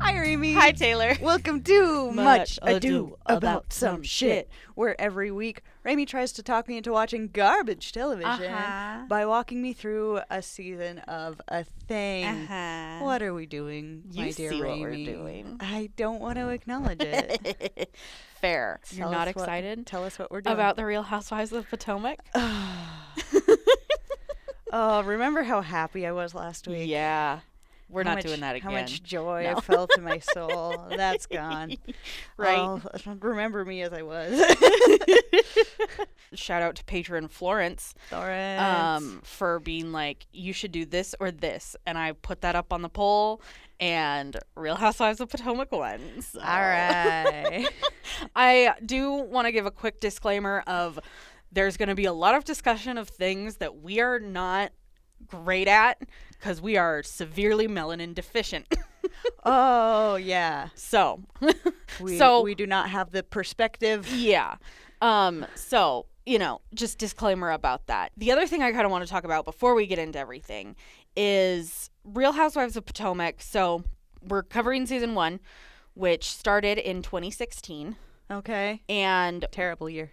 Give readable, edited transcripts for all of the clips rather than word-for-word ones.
Hi, Amy. Hi, Taylor. Welcome to Much Ado About Some Shit, where every week Rami tries to talk me into watching garbage television by walking me through a season of a thing. What are we doing, my dear see Rami? what we're doing. I don't want to acknowledge it. Fair. You're not excited? Tell us what we're doing. About the Real Housewives of Potomac? Oh, remember how happy I was last week? Yeah. We're not doing that again. How much joy I felt in my soul. That's gone. Right. Oh, remember me as I was. Shout out to patron Florence. For being like, you should do this or this. And I put that up on the poll, and Real Housewives of Potomac won. So. All right. I do want to give a quick disclaimer of there's going to be a lot of discussion of things that we are not great at because we are severely melanin deficient. Oh, yeah. So we do not have the perspective. Yeah. So, just disclaimer about that. The other thing I kind of want to talk about before we get into everything is Real Housewives of Potomac. So we're covering season 1, which started in 2016. Okay. And terrible year.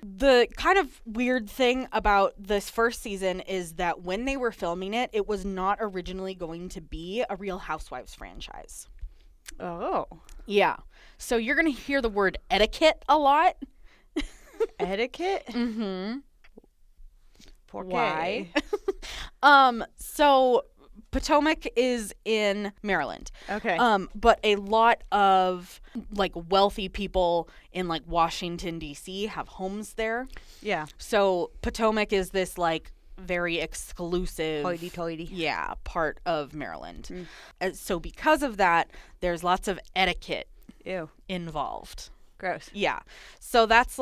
The kind of weird thing about this first season is that when they were filming it, it was not originally going to be a Real Housewives franchise. Oh. Yeah. So you're going to hear the word etiquette a lot. Etiquette? Mm-hmm. Why? So Potomac is in Maryland. Okay. But a lot of wealthy people in Washington D.C. have homes there. Yeah. So Potomac is this very exclusive hoity-toity. Yeah, part of Maryland. And so because of that, there's lots of etiquette involved. Gross. Yeah. So that's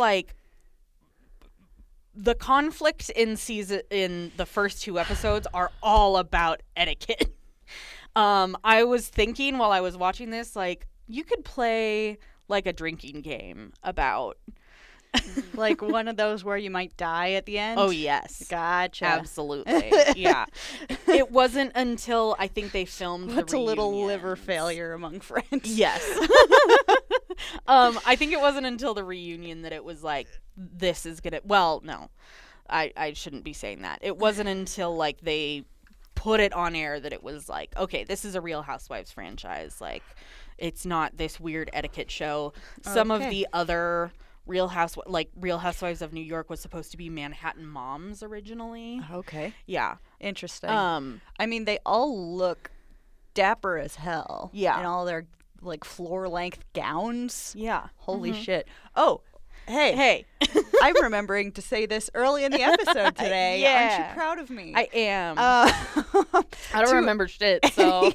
the conflict in the first 2 episodes are all about etiquette. I was thinking while I was watching this, you could play a drinking game about one of those where you might die at the end. Oh yes, gotcha. Absolutely. Yeah. It wasn't until I think they filmed What's the a little reunions. liver failure among friends? Yes. I think it wasn't until the reunion that it was this is gonna. Well, no, I shouldn't be saying that. It wasn't until they put it on air that it was okay, this is a Real Housewives franchise. It's not this weird etiquette show. Some of the other Real Housewives of New York was supposed to be Manhattan Moms originally. Okay. Yeah. Interesting. I mean, they all look dapper as hell. Yeah. In all their floor length gowns. Yeah. Holy shit. Oh, hey. I'm remembering to say this early in the episode today. Yeah. Aren't you proud of me? I am. I don't remember shit, so.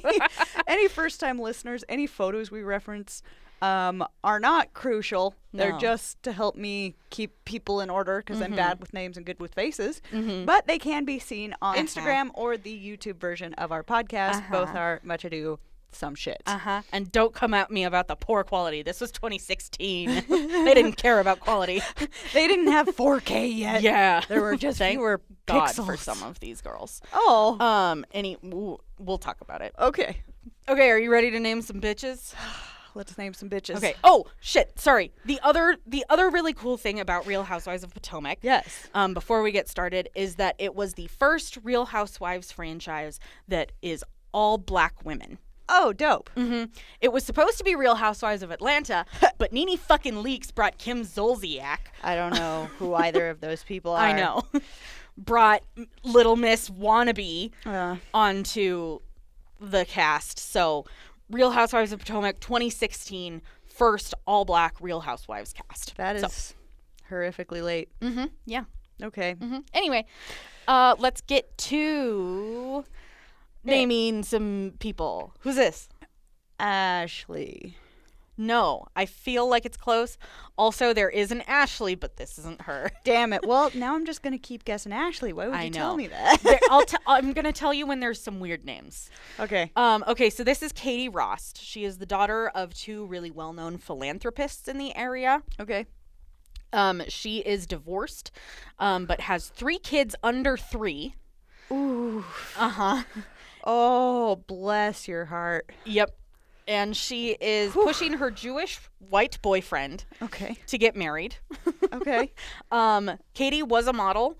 Any first-time listeners, any photos we reference are not crucial. No. They're just to help me keep people in order because I'm bad with names and good with faces. Mm-hmm. But they can be seen on Instagram or the YouTube version of our podcast. Both are Much Ado Some Shit. And don't come at me about the poor quality. This was 2016. They didn't care about quality. They didn't have 4K yet. Yeah. There were just fewer God pixels for some of these girls. Oh. We'll talk about it. Okay. Okay, are you ready to name some bitches? Let's name some bitches. Okay. Oh, shit. Sorry. The other really cool thing about Real Housewives of Potomac, yes, before we get started, is that it was the first Real Housewives franchise that is all black women. Oh, dope. Mm-hmm. It was supposed to be Real Housewives of Atlanta, but Nene fucking Leakes brought Kim Zolciak. I don't know who either of those people are. I know. Brought Little Miss Wannabe onto the cast. So Real Housewives of Potomac 2016, first all-black Real Housewives cast. That is horrifically late. Mm-hmm. Yeah. Okay. Mm-hmm. Anyway, let's get to naming some people. Who's this? Ashley. No, I feel like it's close. Also, there is an Ashley, but this isn't her. Damn it. Well, now I'm just going to keep guessing Ashley. Why would you tell me that? I'm going to tell you when there's some weird names. Okay. Okay, so this is Katie Rost. She is the daughter of 2 really well-known philanthropists in the area. Okay. She is divorced, but has 3 kids under 3. Ooh. Uh-huh. Oh, bless your heart. Yep. And she is pushing her Jewish white boyfriend to get married. Okay. Katie was a model,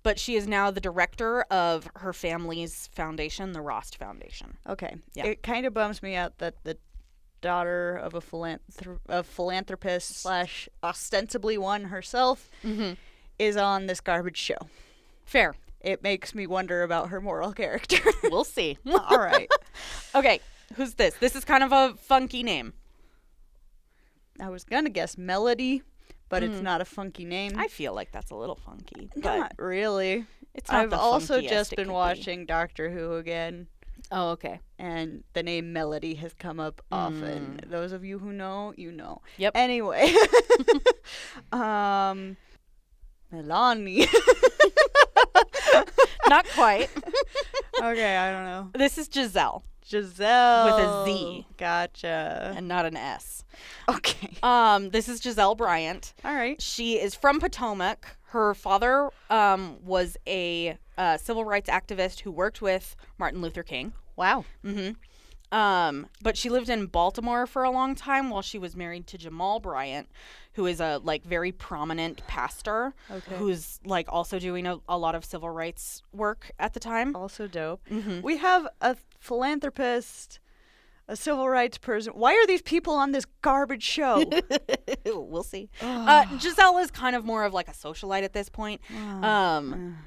but she is now the director of her family's foundation, the Rost Foundation. Okay. Yeah. It kind of bums me out that the daughter of a philanthropist / ostensibly one herself is on this garbage show. Fair. It makes me wonder about her moral character. We'll see. All right. Okay. Who's this? This is kind of a funky name. I was going to guess Melody, but it's not a funky name. I feel like that's a little funky. Not really. It's not I've the also funkiest just it been could watching Doctor Who again. Oh, okay. And the name Melody has come up often. Those of you who know, you know. Yep. Anyway. Melanie. Not quite. Okay, I don't know. This is Giselle. Giselle. With a Z. Gotcha. And not an S. Okay. This is Giselle Bryant. All right. She is from Potomac. Her father was a civil rights activist who worked with Martin Luther King. Wow. But she lived in Baltimore for a long time while she was married to Jamal Bryant, who is a very prominent pastor who's also doing a lot of civil rights work at the time. Also dope. We have a philanthropist, a civil rights person. Why are these people on this garbage show? We'll see. Giselle is kind of more of a socialite at this point,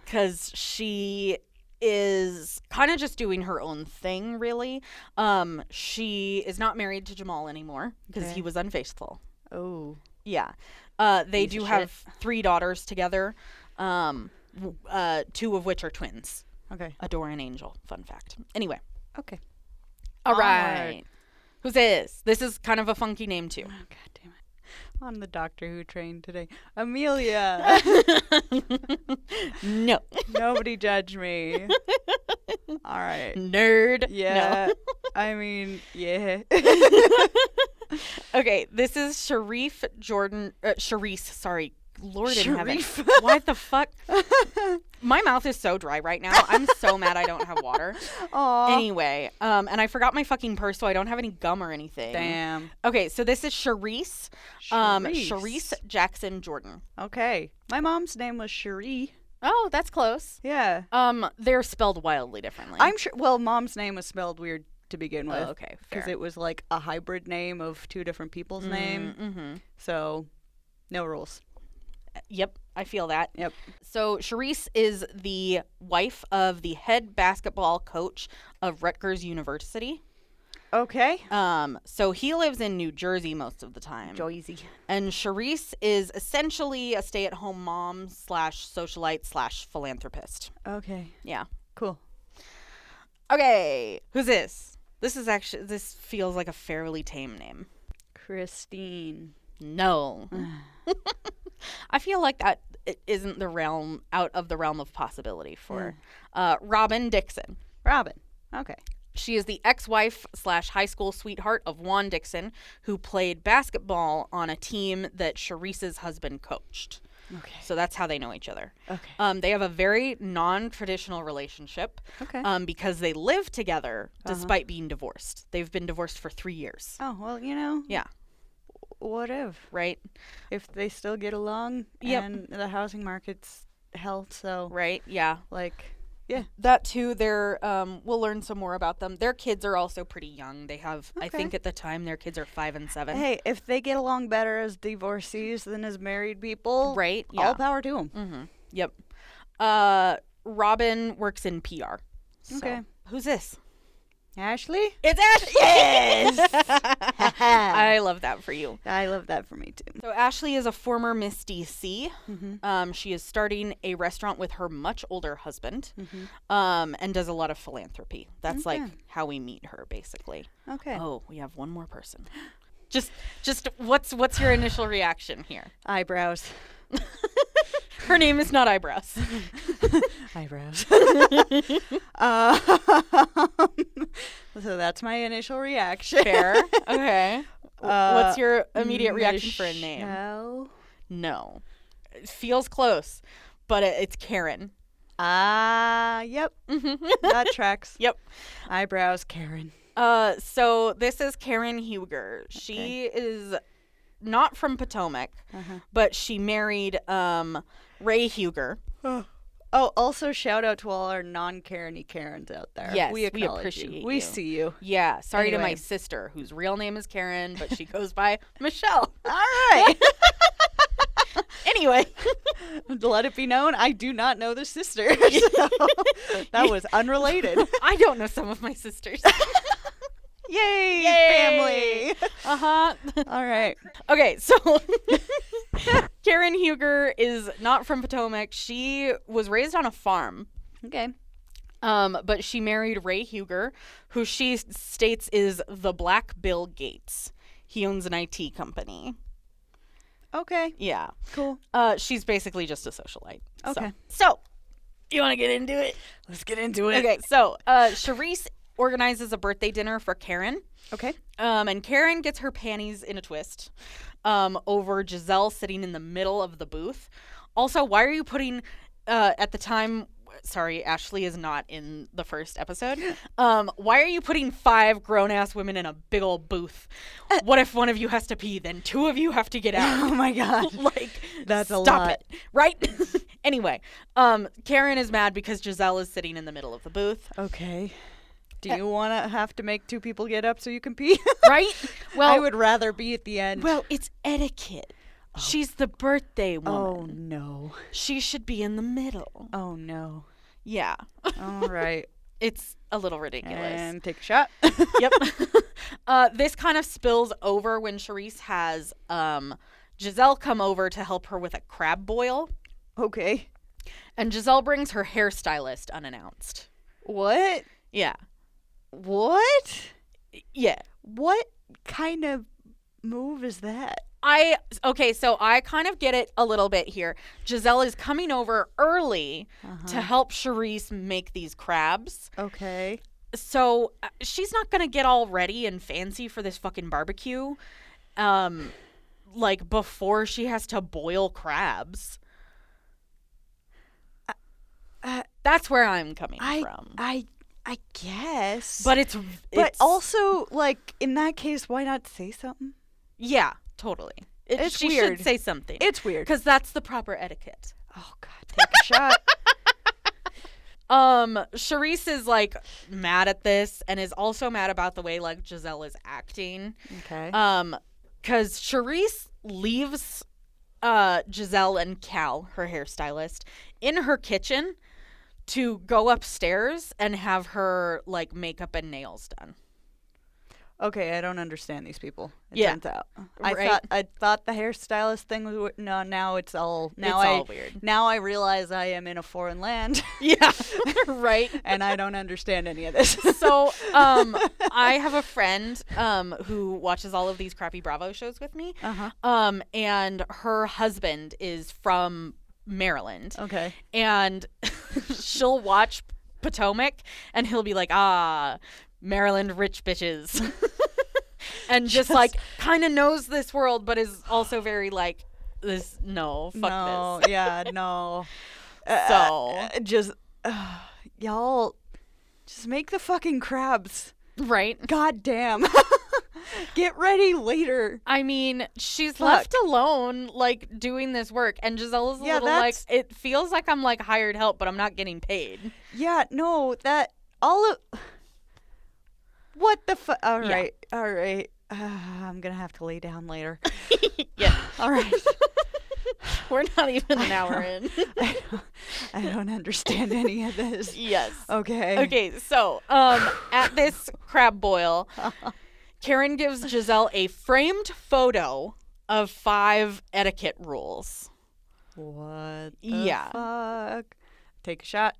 because she is kind of just doing her own thing, really. She is not married to Jamal anymore because he was unfaithful. Oh. Yeah. They do have 3 daughters together, 2 of which are twins. Okay. Adore and Angel. Fun fact. Anyway. Okay. All right. Who's this? This is kind of a funky name, too. Oh, God damn it. On the Doctor Who train today. Amelia. No. Nobody judge me. All right. Nerd. Yeah. No. I mean, yeah. Okay, this is Charisse Jordan. Charisse, sorry. Lord in heaven. Sharif. What the fuck? My mouth is so dry right now. I'm so mad I don't have water. Aw. Anyway, and I forgot my fucking purse, so I don't have any gum or anything. Damn. Okay, so this is Charisse. Charisse. Charisse Jackson Jordan. Okay. My mom's name was Cherie. Oh, that's close. Yeah. They're spelled wildly differently. I'm sure. Well, mom's name was spelled weird to begin with. Oh, okay, Because fair. it was like a hybrid name of 2 different people's name. Mm-hmm. So, no rules. Yep, I feel that. Yep. So Charisse is the wife of the head basketball coach of Rutgers University. Okay. So he lives in New Jersey most of the time. Joyzy. And Charisse is essentially a stay-at-home mom / socialite / philanthropist. Okay. Yeah. Cool. Okay, who's this? This feels like a fairly tame name. Christine. No. I feel like that isn't out of the realm of possibility for Robin Dixon. Robin. Okay. She is the ex-wife / high school sweetheart of Juan Dixon, who played basketball on a team that Charisse's husband coached. Okay. So that's how they know each other. Okay. They have a very non-traditional relationship. Okay. Because they live together despite being divorced. They've been divorced for 3 years. Oh, well, you know. Yeah. What if? Right? If they still get along and the housing market's held, so. Right? Yeah. Yeah. That too, we'll learn some more about them. Their kids are also pretty young. They have, I think at the time, their kids are 5 and 7. Hey, if they get along better as divorcees than as married people, right? Yeah. All power to them. Mm-hmm. Yep. Robin works in PR. So. Okay. Who's this? Ashley? It's Ashley! Yes! I love that for you. I love that for me, too. So Ashley is a former Miss DC. Mm-hmm. She is starting a restaurant with her much older husband, and does a lot of philanthropy. That's how we meet her, basically. Okay. Oh, we have one more person. Just what's your initial reaction here? Eyebrows. Her name is not Eyebrows. Eyebrows. So that's my initial reaction. Fair. Okay. What's your immediate reaction for a name? Michelle? No. It feels close, but it's Karen. Yep. That tracks. Yep. Eyebrows, Karen. So this is Karen Huger. She is not from Potomac, but she married Ray Huger. Oh, also shout out to all our non-Karen-y Karens out there. Yes, we appreciate you. We see you. Yeah, sorry Anyway. to my sister, whose real name is Karen, but she goes by Michelle. All right. Anyway. To let it be known, I do not know the sister. So that was unrelated. I don't know some of my sisters. Yay, family. Uh-huh. All right. Okay, so Karen Huger is not from Potomac. She was raised on a farm. Okay. But she married Ray Huger, who she states is the Black Bill Gates. He owns an IT company. Okay. Yeah. Cool. She's basically just a socialite. Okay. So you want to get into it? Let's get into it. Okay, so Charisse organizes a birthday dinner for Karen. Okay. And Karen gets her panties in a twist over Giselle sitting in the middle of the booth. Also, why are you putting, at the time, sorry, Ashley is not in the first episode. Why are you putting 5 grown-ass women in a big old booth? What if one of you has to pee? Then 2 of you have to get out. Oh, my God. Like, that's a lot. Stop it. Right? Anyway, Karen is mad because Giselle is sitting in the middle of the booth. Okay. Do you want to have to make 2 people get up so you can pee? Right? Well, I would rather be at the end. Well, it's etiquette. Oh. She's the birthday woman. Oh, no. She should be in the middle. Oh, no. Yeah. All right. It's a little ridiculous. And take a shot. Yep. This kind of spills over when Charisse has Giselle come over to help her with a crab boil. Okay. And Giselle brings her hairstylist unannounced. What? Yeah. What? Yeah. What kind of move is that? Okay, so I kind of get it a little bit here. Giselle is coming over early to help Charisse make these crabs. Okay. So she's not going to get all ready and fancy for this fucking barbecue, like before she has to boil crabs. That's where I'm coming from. I guess. But it's also, like, in that case, why not say something? Yeah, totally. She should say something. It's weird. Because that's the proper etiquette. Oh, God. Take a shot. Charisse is, like, mad at this and is also mad about the way, like, Giselle is acting. Okay. Because Charisse leaves Giselle and Cal, her hairstylist, in her kitchen to go upstairs and have her, like, makeup and nails done. Okay, I don't understand these people. It turns out. Right. I thought the hairstylist thing was now it's all weird. Now I realize I am in a foreign land. Yeah. Right. And I don't understand any of this. So, I have a friend who watches all of these crappy Bravo shows with me. And her husband is from Maryland. Okay. And she'll watch Potomac and he'll be like, Maryland rich bitches. And just like kind of knows this world, but is also very like, this, fuck this. Yeah, no. So. Y'all, just make the fucking crabs. Right. God damn. Get ready later. I mean, she's left alone, like, doing this work. And Giselle is a little like, it feels like I'm, like, hired help, but I'm not getting paid. Yeah, no, what the fuck? All right. I'm going to have to lay down later. Yeah. All right. We're not even an hour in. I don't understand any of this. Yes. Okay. Okay, so at this crab boil, Karen gives Giselle a framed photo of 5 etiquette rules. What the fuck? Take a shot.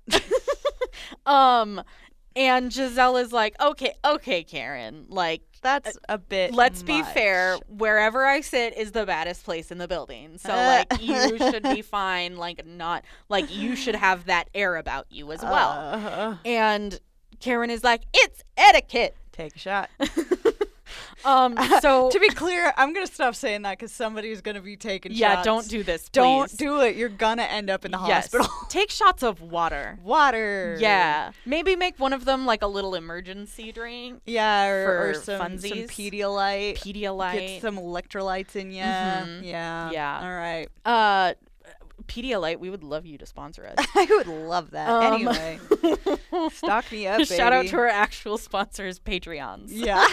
And Giselle is like, okay, Karen, like, that's a bit let's much. be fair. Wherever I sit is the baddest place in the building. So, like, you should be fine. Like, not, like, you should have that air about you as well. And Karen is like, it's etiquette. Take a shot. So to be clear, I'm gonna stop saying that because somebody's gonna be taking shots. Yeah, don't do this, please. Don't do it. You're gonna end up in the hospital. Take shots of water. Water. Yeah. Maybe make one of them like a little emergency drink. Yeah, or for some funsies. Pedialyte. Pedialyte. Get some electrolytes in you. Mhm. Yeah. Yeah. All right. Pedialyte, we would love you to sponsor us. I would love that. Anyway, stock me up, baby. Shout out to our actual sponsors, Patreons. Yeah.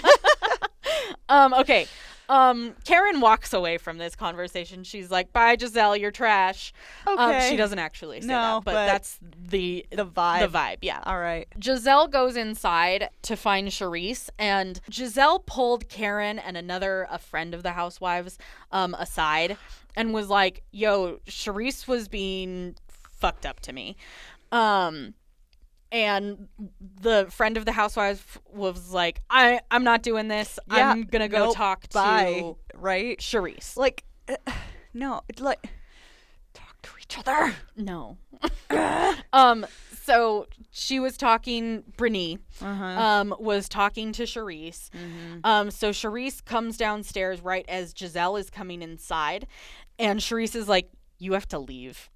Okay. Karen walks away from this conversation. She's like, "Bye, Giselle, you're trash." Okay. She doesn't actually say No, that, but that's the vibe. The vibe, yeah. All right. Giselle goes inside to find Charisse, and Giselle pulled Karen and a friend of the Housewives aside and was like, "Yo, Charisse was being fucked up to me." And the friend of the Housewives was like, I'm not doing this. Yeah, I'm going to go talk to right? Charisse. Like, no, it's like, talk to each other. No. So she was talking, Brittany was talking to Charisse. Mm-hmm. So Charisse comes downstairs right as Giselle is coming inside. And Charisse is like, "You have to leave."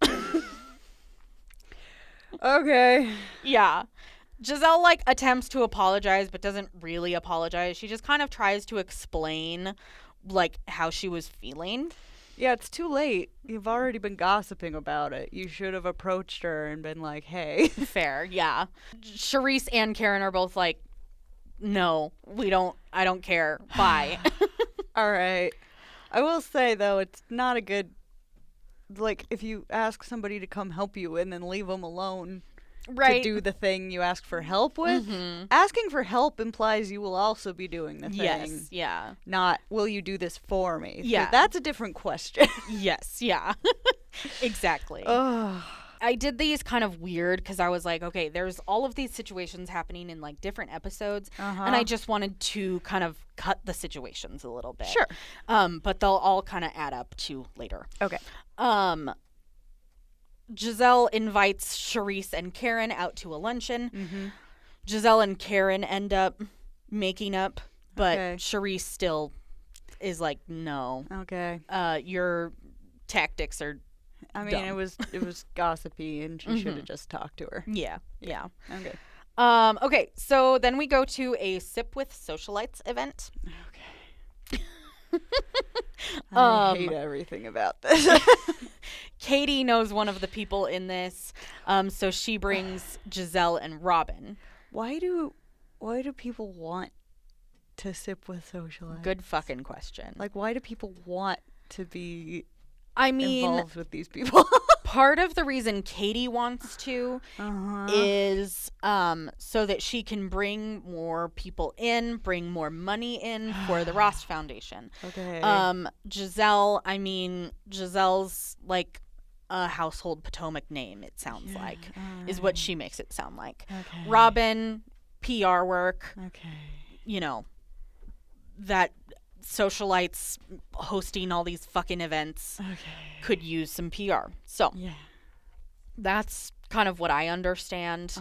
Okay. Yeah. Giselle, like, attempts to apologize, but doesn't really apologize. She just kind of tries to explain, like, how she was feeling. Yeah, it's too late. You've already been gossiping about it. You should have approached her and been like, hey. Fair, yeah. Charisse and Karen are both like, "No, I don't care. Bye." All right. I will say, though, it's not a good, like, if you ask somebody to come help you and then leave them alone right. to do the thing you ask for help with, asking for help implies you will also be doing the thing. Yes, yeah. Not, will you do this for me? Yeah. That's a different question. Yes, yeah. Exactly. Ugh. I did these kind of weird because I was like, okay, there's all of these situations happening in like different episodes, and I just wanted to kind of cut the situations a little bit. Sure. But they'll all kind of add up to later. Okay. Giselle invites Charisse and Karen out to a luncheon. Mm-hmm. Giselle and Karen end up making up, but Okay. Charisse still is like, "No. Okay. Your tactics are I mean, dumb." it was gossipy, and she should have just talked to her. Yeah, yeah. Okay. Okay, so then we go to a Sip with Socialites event. Okay. I hate everything about this. Katie knows one of the people in this, so she brings Giselle and Robin. Why do people want to sip with socialites? Good fucking question. Like, why do people want to be I mean, involved with these people? part of the reason Katie wants to is so that she can bring more people in, bring more money in for the Ross Foundation. Okay. Giselle's like a household Potomac name, it sounds like, is what she makes it sound like. Okay. Robin, PR work, Okay. That socialites hosting all these fucking events could use some PR. So Yeah. that's kind of what I understand.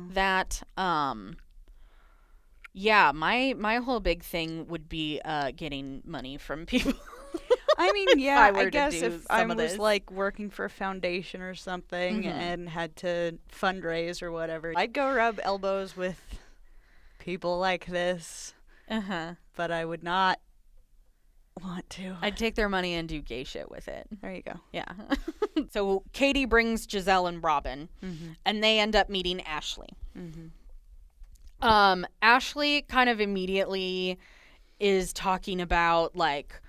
That yeah, my whole big thing would be getting money from people. I mean, yeah, I guess do if some I of was this. like working for a foundation or something and had to fundraise or whatever, I'd go rub elbows with people like this, but I would not want to. I'd take their money and do gay shit with it. There you go. Yeah. So Katie brings Giselle and Robin, and they end up meeting Ashley. Ashley kind of immediately is talking about like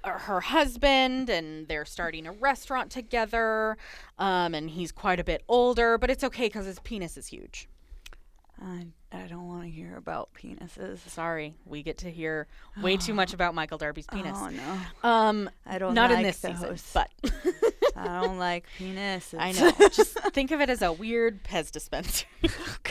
her husband, and they're starting a restaurant together, and he's quite a bit older, but it's okay because his penis is huge. I don't want to hear about penises. Sorry, we get to hear way too much about Michael Darby's penis. Oh no. I don't not like in this those. season, but I don't like penises. I know. Just think of it as a weird Pez dispenser.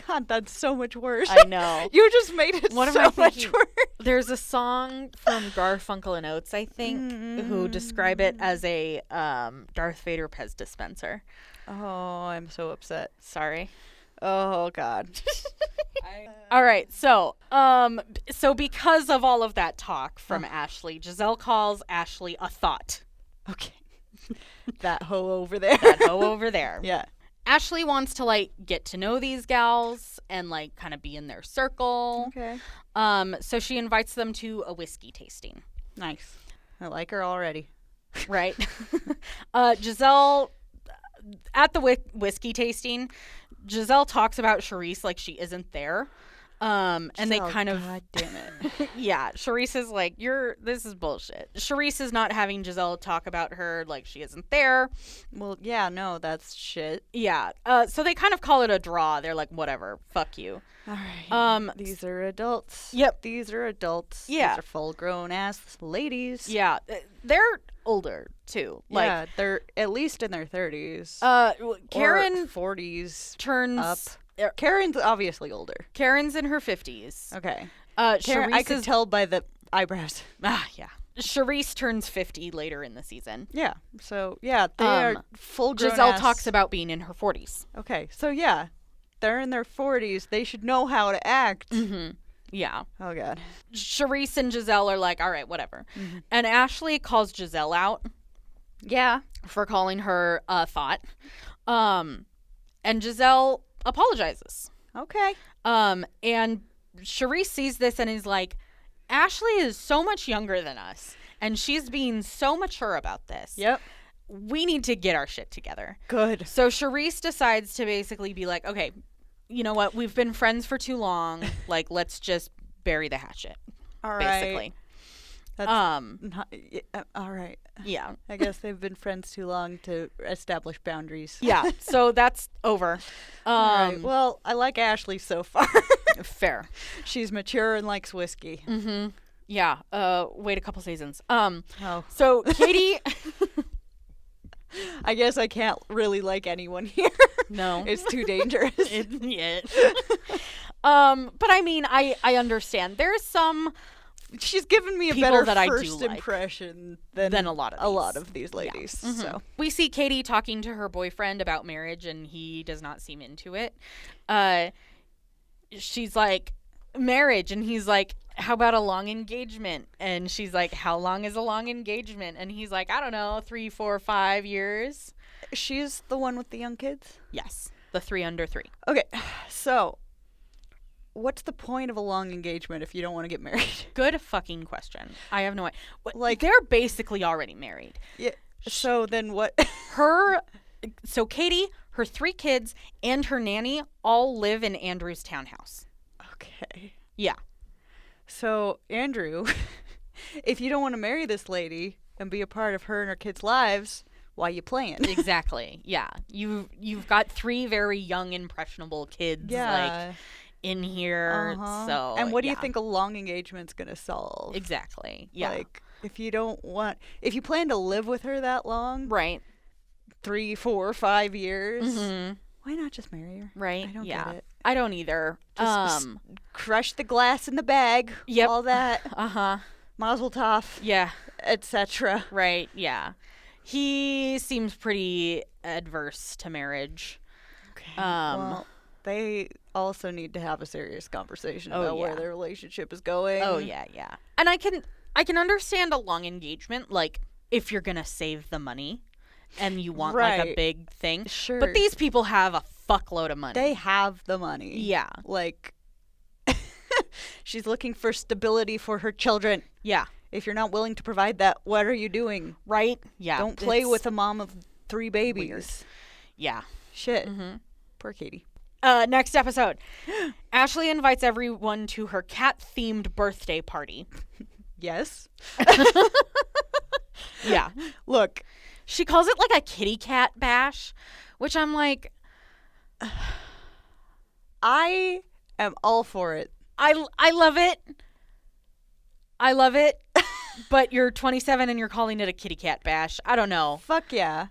God, that's so much worse. I know. You just made it What am so I much thinking? worse. There's a song from Garfunkel and Oates, I think, who describe it as a Darth Vader Pez dispenser. Oh, I'm so upset. Sorry. Oh God. All right, so because of all of that talk from Ashley, Giselle calls Ashley a thought. Okay. That hoe over there. That hoe over there. Yeah. Ashley wants to, like, get to know these gals and, like, kind of be in their circle. Okay. So she invites them to a whiskey tasting. Nice. I like her already. Right. Giselle, at the whiskey tasting, Giselle talks about Charisse like she isn't there. And they kind of, God damn it. yeah, Charisse is like, this is bullshit. Charisse is not having Giselle talk about her like she isn't there. Well, yeah, no, that's shit. Yeah. So they kind of call it a draw. They're like, whatever, fuck you. All right. These are adults. Yep. These are adults. Yeah. These are full-grown ass ladies. Yeah. They're older too. Like, yeah, they're at least in their 30s. Karen or 40s turns up. Karen's obviously older. Karen's in her 50s. Okay. Charisse I could tell by the eyebrows. Yeah. Charisse turns 50 later in the season. Yeah. So, yeah, they are full-grown Giselle talks about being in her 40s. Okay. So, yeah, they're in their 40s. They should know how to act. Mm-hmm. Yeah. Oh, God. Charisse and Giselle are like, all right, whatever. Mm-hmm. And Ashley calls Giselle out. Yeah. For calling her a thought. And Giselle apologizes. Okay. And Charisse sees this and is like, Ashley is so much younger than us, and she's being so mature about this. Yep. We need to get our shit together. Good. So Charisse decides to basically be like, okay, you know what? We've been friends for too long. Like, let's just bury the hatchet. All right. Basically. That's all right. Yeah. I guess they've been friends too long to establish boundaries. Yeah. So that's over. All right. Well, I like Ashley so far. Fair. She's mature and likes whiskey. Mm-hmm. Yeah. Wait a couple seasons. So Katie. I guess I can't really like anyone here. No. It's too dangerous. Yeah. But I mean, I understand. There's some. She's given me a better better first impression than a lot of these ladies. Yeah. Mm-hmm. So we see Katie talking to her boyfriend about marriage, and he does not seem into it. She's like, marriage, and he's like, how about a long engagement? And she's like, how long is a long engagement? And he's like, I don't know, 3, 4, 5 years. She's the one with the young kids? Yes, the 3 under 3. Okay, so what's the point of a long engagement if you don't want to get married? Good fucking question. I have no idea. Like, they're basically already married. Yeah. So then what? So Katie, her 3 kids, and her nanny all live in Andrew's townhouse. Okay. Yeah. So Andrew, if you don't want to marry this lady and be a part of her and her kids' lives, why you playing? Exactly. Yeah. You've got 3 very young, impressionable kids. Yeah. Like, in here. So, and what do you think a long engagement's gonna solve? Exactly. Yeah. Like, if you plan to live with her that long, right, 3, 4, 5 years, mm-hmm. why not just marry her? Right. I don't get it. I don't either. Just crush the glass in the bag. Yep. All that. Mazel tov. Yeah. Etc. Right. Yeah. He seems pretty adverse to marriage. Okay. Well, they also need to have a serious conversation about where their relationship is going. Oh yeah, yeah. And I can understand a long engagement, like if you're gonna save the money and you want like a big thing. Sure. But these people have a fuckload of money. They have the money. Yeah. Like she's looking for stability for her children. Yeah. If you're not willing to provide that, what are you doing? Right? Yeah. Don't play with a mom of 3 babies. Weird. Yeah. Shit. Poor Katie. Next episode. Ashley invites everyone to her cat-themed birthday party. Yes. Yeah. Look. She calls it like a kitty cat bash, which I'm like, I am all for it. I love it. I love it. But you're 27 and you're calling it a kitty cat bash. I don't know. Fuck yeah.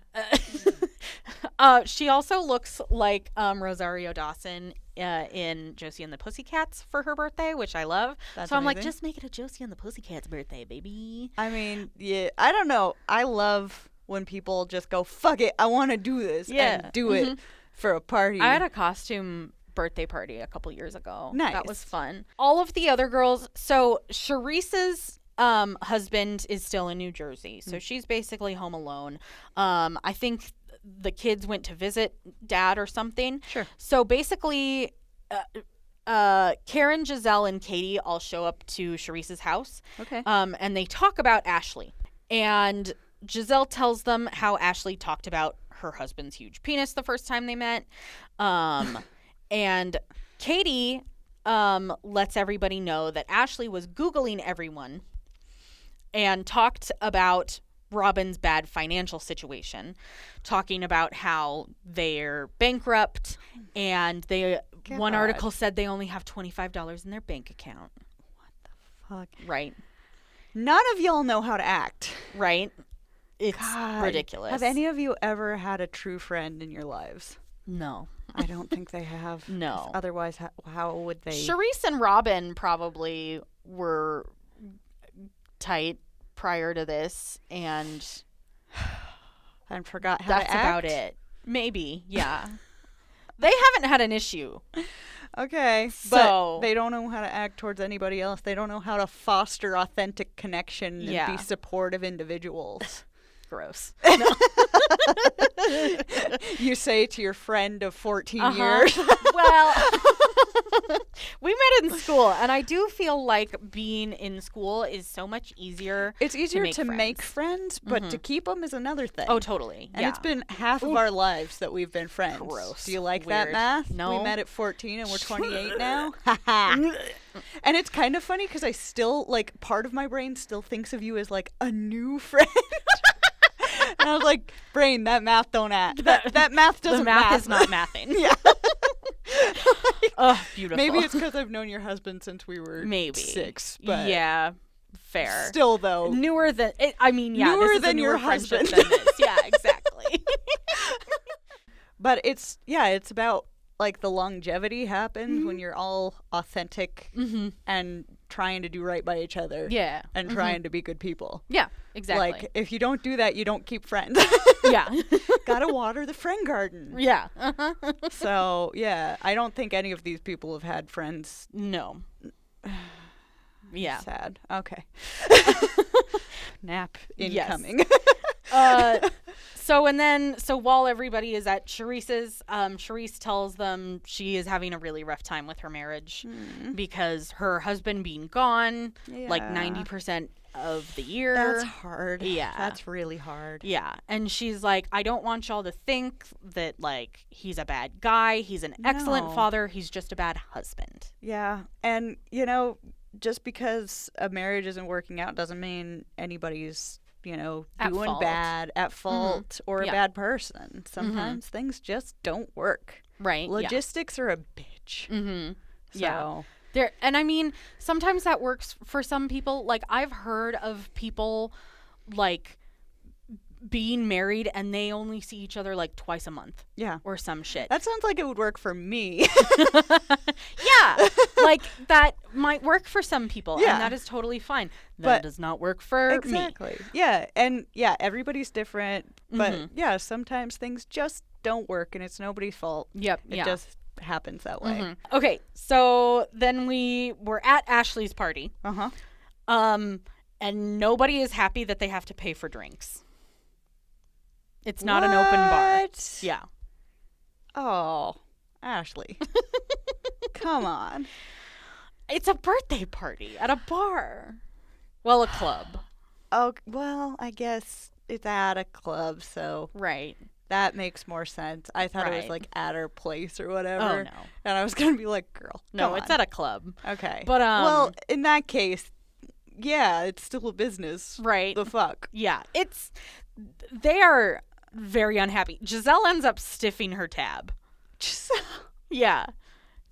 She also looks like Rosario Dawson in Josie and the Pussycats for her birthday, which I love. That's so I'm amazing. like, just make it a Josie and the Pussycats birthday, baby. I mean, yeah, I don't know. I love when people just go, fuck it, I want to do this. Yeah. And do it for a party. I had a costume birthday party a couple years ago. Nice. That was fun. All of the other girls. So Charisse's husband is still in New Jersey, so she's basically home alone. I think the kids went to visit dad or something. Sure. So basically, Karen, Giselle, and Katie all show up to Charisse's house. Okay. And they talk about Ashley. And Giselle tells them how Ashley talked about her husband's huge penis the first time they met. And Katie lets everybody know that Ashley was Googling everyone and talked about Robin's bad financial situation, talking about how they're bankrupt and one article said they only have $25 in their bank account. What the fuck? Right. None of y'all know how to act. Right. It's God. ridiculous. Have any of you ever had a true friend in your lives? No. I don't think they have. No. Otherwise, how would they? Charisse and Robin probably were tight prior to this, and forgot how to act. That's about it. Maybe, yeah. They haven't had an issue. Okay, so but they don't know how to act towards anybody else. They don't know how to foster authentic connection and be supportive individuals. Gross. No. You say to your friend of 14 years. Well, we met in school, and I do feel like being in school is so much easier. It's easier to make friends, but to keep them is another thing. Oh, totally. And it's been half of our lives that we've been friends. Gross. Do you like Weird. that math? No. We met at 14 and we're 28 now. And it's kind of funny because I still, like, part of my brain still thinks of you as, like, a new friend. And I was like, brain, that math don't add. That math doesn't The math math. is not mathing. Yeah. Oh, beautiful. Maybe it's because I've known your husband since we were 6. But yeah, fair. Still, though. Newer than, newer this is than a your newer friendship husband. than this. Yeah, exactly. But it's about, like, the longevity happens when you're all authentic and trying to do right by each other. Yeah. And trying to be good people. Yeah, exactly. Like, if you don't do that, you don't keep friends. Yeah. Gotta water the friend garden. Yeah. So, yeah, I don't think any of these people have had friends. No. Yeah. Sad. Okay. Nap incoming. So while everybody is at Charisse's, Charisse tells them she is having a really rough time with her marriage because her husband being gone like 90% of the year. That's hard. Yeah. That's really hard. Yeah. And she's like, I don't want y'all to think that, like, he's a bad guy. He's an excellent father. He's just a bad husband. Yeah. And, just because a marriage isn't working out doesn't mean anybody's, doing bad, at fault, or a bad person. Sometimes things just don't work. Right. Logistics are a bitch. Mm-hmm. So. Yeah. And I mean, sometimes that works for some people. Like, I've heard of people, like, being married and they only see each other, like, twice a month. Yeah. Or some shit. That sounds like it would work for me. Yeah. Like, that might work for some people. Yeah. And that is totally fine. That does not work for me. Exactly. Yeah. And, everybody's different. But, sometimes things just don't work and it's nobody's fault. Yep. It just happens that way. Okay. So then we were at Ashley's party. Uh-huh. And nobody is happy that they have to pay for drinks. It's not an open bar. Yeah. Oh, Ashley. Come on. It's a birthday party at a bar. Well, a club. Oh, well, I guess it's at a club, so. Right. That makes more sense. I thought it was, like, at her place or whatever. Oh, no. And I was going to be like, girl, no, it's at a club. Okay. But, well, in that case, yeah, it's still a business. Right. The fuck. Yeah. They are very unhappy. Giselle ends up stiffing her tab. Yeah.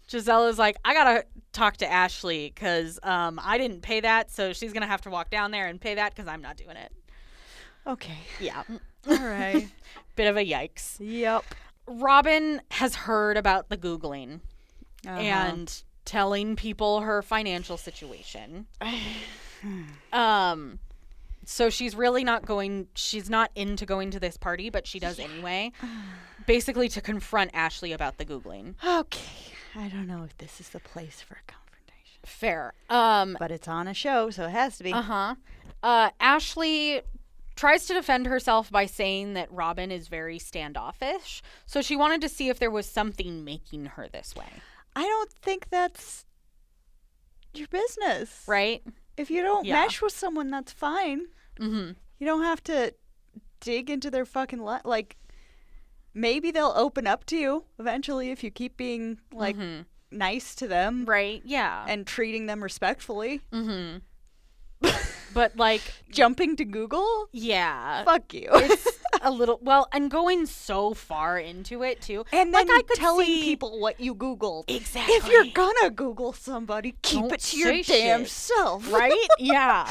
Giselle is like, I gotta talk to Ashley because I didn't pay that, so she's gonna have to walk down there and pay that because I'm not doing it. Okay. Yeah. All right. Bit of a yikes. Yep. Robin has heard about the Googling and telling people her financial situation. So she's really she's not into going to this party, but she does anyway. Basically to confront Ashley about the Googling. Okay. I don't know if this is the place for a confrontation. Fair. But it's on a show, so it has to be. Ashley tries to defend herself by saying that Robin is very standoffish. So she wanted to see if there was something making her this way. I don't think that's your business. Right? If you don't mesh with someone, that's fine. Mm-hmm. You don't have to dig into their fucking life. Like, maybe they'll open up to you eventually if you keep being, like, nice to them. Right, yeah. And treating them respectfully. Mm-hmm. But, like... Jumping to Google? Yeah. Fuck you. It's a little... Well, and going so far into it, too. And then like, I could telling see... people what you Googled. Exactly. If you're gonna Google somebody, keep Don't it to your damn self. Right? Yeah.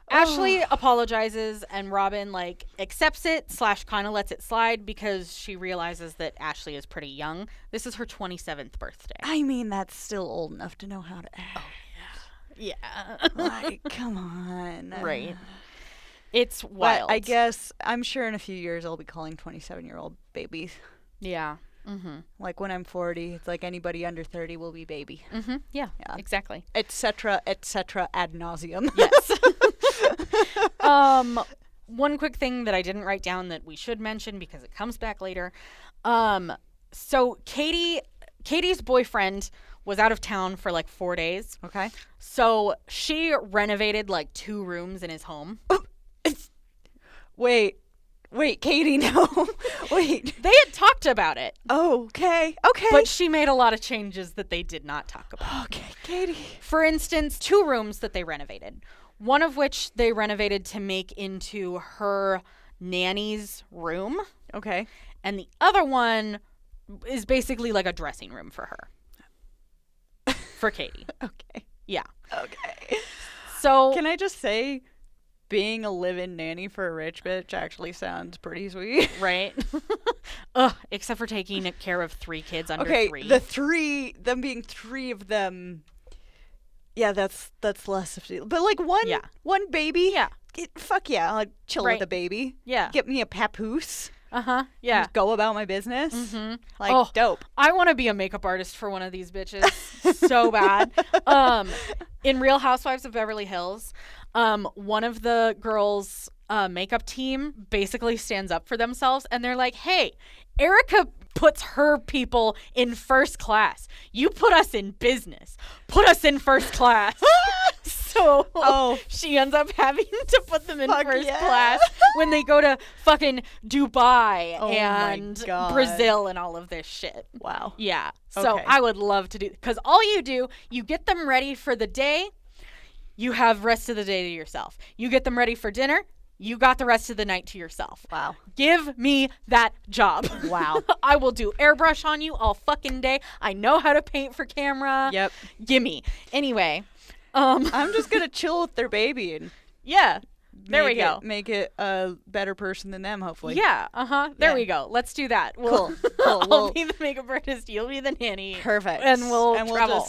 Ashley apologizes, and Robin, like, accepts it / kind of lets it slide because she realizes that Ashley is pretty young. This is her 27th birthday. I mean, that's still old enough to know how to act. Yeah. Like, come on. Right. It's wild. But I guess, I'm sure in a few years I'll be calling 27-year-old babies. Yeah. Mm-hmm. Like, when I'm 40, it's like anybody under 30 will be baby. Mm-hmm. Yeah, exactly. Etc., ad nauseum. Yes. One quick thing that I didn't write down that we should mention because it comes back later. So Katie's boyfriend was out of town for like 4 days. Okay. So she renovated like 2 rooms in his home. Wait, Katie, no. Wait. They had talked about it. Oh, okay. But she made a lot of changes that they did not talk about. Okay, Katie. For instance, 2 rooms that they renovated. One of which they renovated to make into her nanny's room. Okay. And the other one is basically like a dressing room for her. For Katie. Okay. Yeah. Okay. So can I just say, being a live-in nanny for a rich bitch actually sounds pretty sweet. Right? Except for taking care of 3 kids under 3. Okay, them being 3 of them. Yeah, that's less of it. But like one baby. Yeah. Fuck yeah, I'll chill with a baby. Yeah. Get me a papoose. Yeah. Just go about my business. Mm-hmm. Like, dope. I want to be a makeup artist for one of these bitches so bad. In Real Housewives of Beverly Hills, one of the girls' makeup team basically stands up for themselves, and they're like, hey, Erica puts her people in first class. You put us in business. Put us in first class. So she ends up having to put them in first class when they go to fucking Dubai and Brazil and all of this shit. Wow. Yeah. So I would love to do, because all you do, you get them ready for the day. You have rest of the day to yourself. You get them ready for dinner. You got the rest of the night to yourself. Wow. Give me that job. Wow. I will do airbrush on you all fucking day. I know how to paint for camera. Yep. Gimme. Anyway. I'm just going to chill with their baby and there we go. Make it a better person than them, hopefully. Yeah. There we go. Let's do that. Cool. I'll be the makeup artist. You'll be the nanny. Perfect. And we'll travel.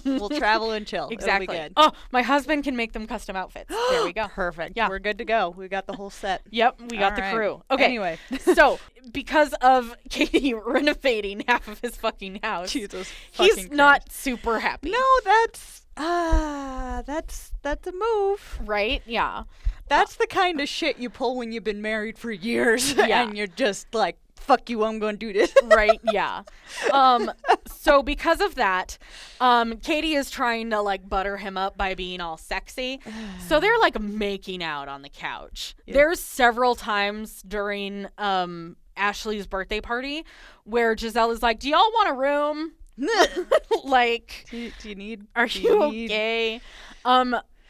We'll travel and chill. Exactly. It'll be good. Oh, my husband can make them custom outfits. There we go. Perfect. Yeah. We're good to go. We got the whole set. Yep. We got the crew. Okay. Anyway. So, because of Katie renovating half of his fucking house, Jesus he's not super happy. No, that's a move. Right? Yeah. That's the kind of shit you pull when you've been married for years and you're just like, fuck you, I'm going to do this. Right, yeah. So because of that, Katie is trying to like butter him up by being all sexy. So they're like making out on the couch. Yeah. There's several times during Ashley's birthday party where Giselle is like, do y'all want a room? Like, do you need? Are you okay?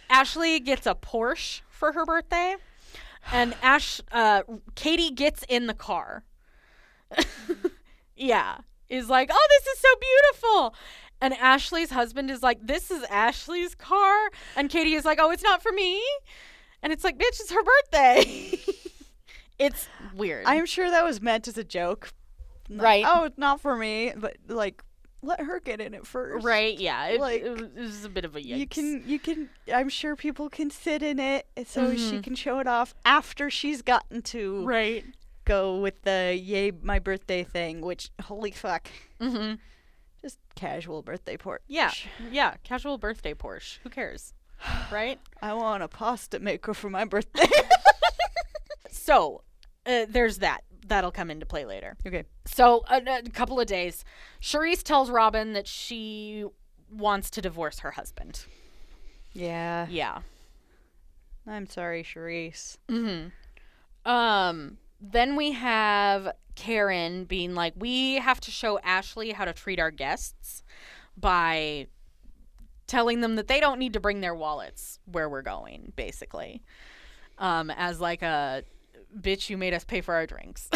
Ashley gets a Porsche for her birthday, and Katie gets in the car. Yeah, is like, oh, this is so beautiful. And Ashley's husband is like, this is Ashley's car, and Katie is like, oh, it's not for me. And it's like, bitch, it's her birthday. It's weird. I'm sure that was meant as a joke, right? Oh, it's not for me, but like, let her get in it first. Right, yeah. It Like, was a bit of a yikes. You can, I'm sure people can sit in it so she can show it off after she's gotten to right go with the yay my birthday thing, which holy fuck. Mm-hmm. Just casual birthday Porsche. Yeah, casual birthday Porsche. Who cares? Right? I want a pasta maker for my birthday. So, there's that. That'll come into play later. Okay. So, a couple of days, Charisse tells Robin that she wants to divorce her husband. Yeah. Yeah. I'm sorry, Charisse. Mm-hmm. Then we have Karen being like, we have to show Ashley how to treat our guests by telling them that they don't need to bring their wallets where we're going, basically. As like a, bitch, you made us pay for our drinks.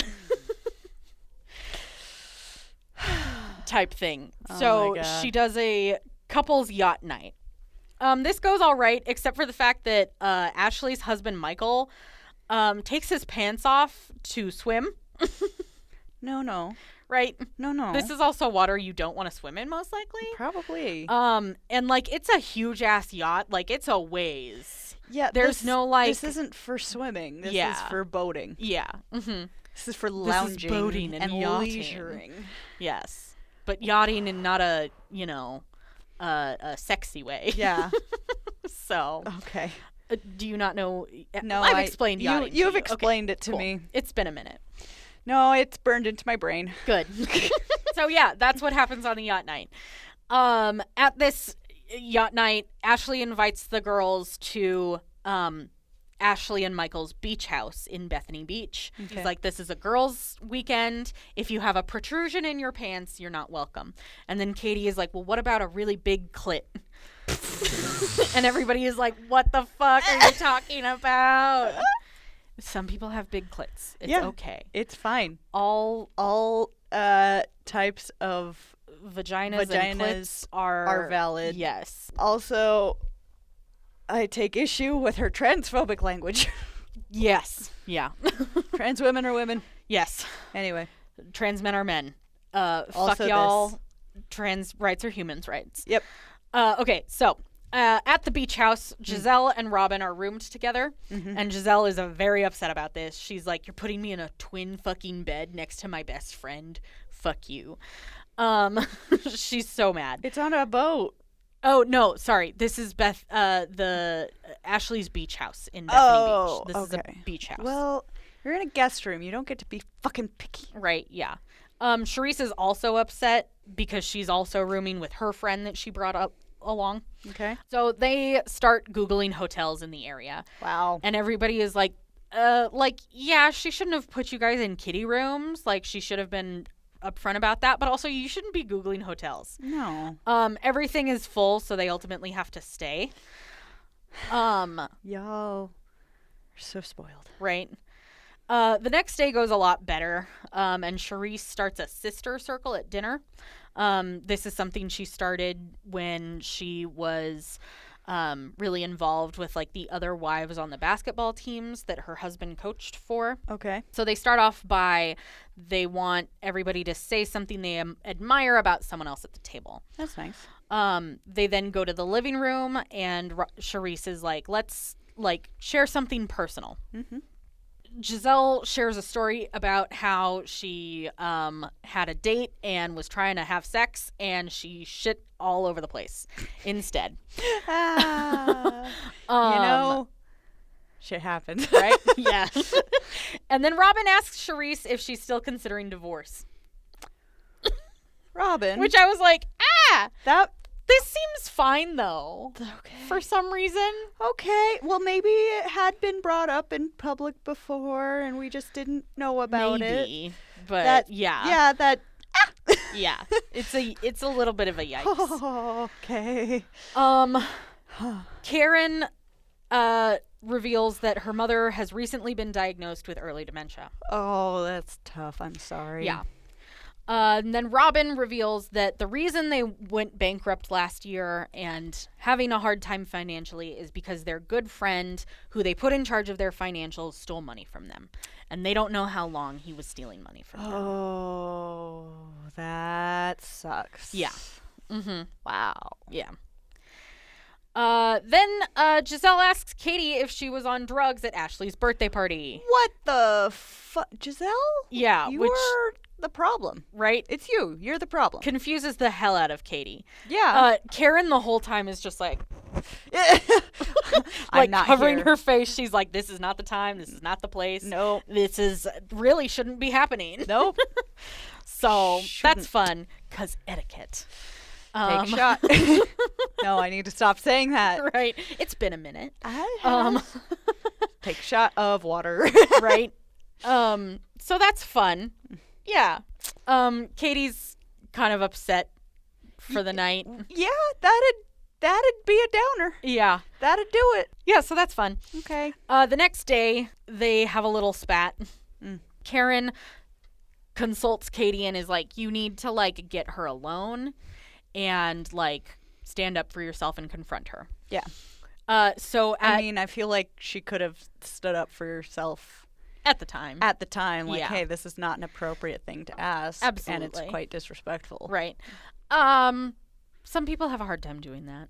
type thing. So she does a couple's yacht night. This goes all right, except for the fact that Ashley's husband, Michael, takes his pants off to swim. No. Right? No. This is also water you don't want to swim in, most likely. Probably. And, like, it's a huge-ass yacht. Like, it's a ways. Yeah. There's no, like... This isn't for swimming. This is for boating. Yeah. Mm-hmm. This is for lounging. This is boating and yachting. Leisuring. Yes. But yachting in not a, a sexy way. Yeah. So. Okay. Do you not know? No, I've explained yachting. You've explained it to cool. me. It's been a minute. No, it's burned into my brain. Good. So yeah, that's what happens on a yacht night. At this yacht night, Ashley invites the girls to Ashley and Michael's beach house in Bethany Beach. Okay. He's like, this is a girls' weekend. If you have a protrusion in your pants, you're not welcome. And then Katie is like, well, what about a really big clit? And everybody is like, what the fuck are you talking about? Some people have big clits. It's okay. It's fine. All types of vaginas and clits are valid. Yes. Also, I take issue with her transphobic language. Yes. Yeah. Trans women are women. Yes. Anyway. Trans men are men. Fuck y'all. Trans rights are humans' rights. Yep. Okay, so at the beach house, Giselle and Robin are roomed together, and Giselle is very upset about this. She's like, you're putting me in a twin fucking bed next to my best friend. Fuck you. She's so mad. It's on a boat. Oh, no, sorry. This is the Ashley's beach house in Bethany Beach. This is a beach house. Well, you're in a guest room. You don't get to be fucking picky. Right, yeah. Charisse is also upset because she's also rooming with her friend that she brought up along. Okay. So they start Googling hotels in the area. Wow. And everybody is like, yeah, she shouldn't have put you guys in kiddie rooms. Like, she should have been upfront about that. But also, you shouldn't be Googling hotels. No. Everything is full, so they ultimately have to stay. Y'all are so spoiled. Right. The next day goes a lot better, and Charisse starts a sister circle at dinner. This is something she started when she was really involved with, like, the other wives on the basketball teams that her husband coached for. Okay. So they start off by they want everybody to say something they admire about someone else at the table. That's nice. They then go to the living room, and Charisse is like, let's, like, share something personal. Mm-hmm. Giselle shares a story about how she had a date and was trying to have sex, and she shit all over the place instead. Shit happens. Right? Yeah. And then Robin asks Charisse if she's still considering divorce. Robin? Which I was like, this seems fine, though. Okay. For some reason. Okay. Well, maybe it had been brought up in public before, and we just didn't know about it. But yeah. Yeah, that... Yeah. It's a little bit of a yikes. Oh, okay. Karen reveals that her mother has recently been diagnosed with early dementia. Oh, that's tough. I'm sorry. Yeah. And then Robin reveals that the reason they went bankrupt last year and having a hard time financially is because their good friend, who they put in charge of their financials, stole money from them. And they don't know how long he was stealing money from them. Oh, that sucks. Yeah. Mm-hmm. Wow. Yeah. Then Giselle asks Katie if she was on drugs at Ashley's birthday party. What the fuck? Giselle? Yeah. You're the problem. Right? It's you. You're the problem. Confuses the hell out of Katie. Yeah. Karen the whole time is just like I'm not covering here. her face. She's like, this is not the time. This is not the place. Nope. This is really shouldn't be happening. Nope. So Shouldn't. that's fun because etiquette. Take a shot. No, I need to stop saying that. Right. It's been a minute. Take a shot of water. Right. So that's fun. Yeah. Katie's kind of upset for the night. Yeah, that'd be a downer. Yeah. That'd do it. Yeah, so that's fun. Okay. The next day, they have a little spat. Karen consults Katie and is like, you need to, like, get her alone and, like, stand up for yourself and confront her. Yeah. I feel like she could have stood up for herself at the time. Like, hey, this is not an appropriate thing to ask. Absolutely. And it's quite disrespectful. Right. Some people have a hard time doing that.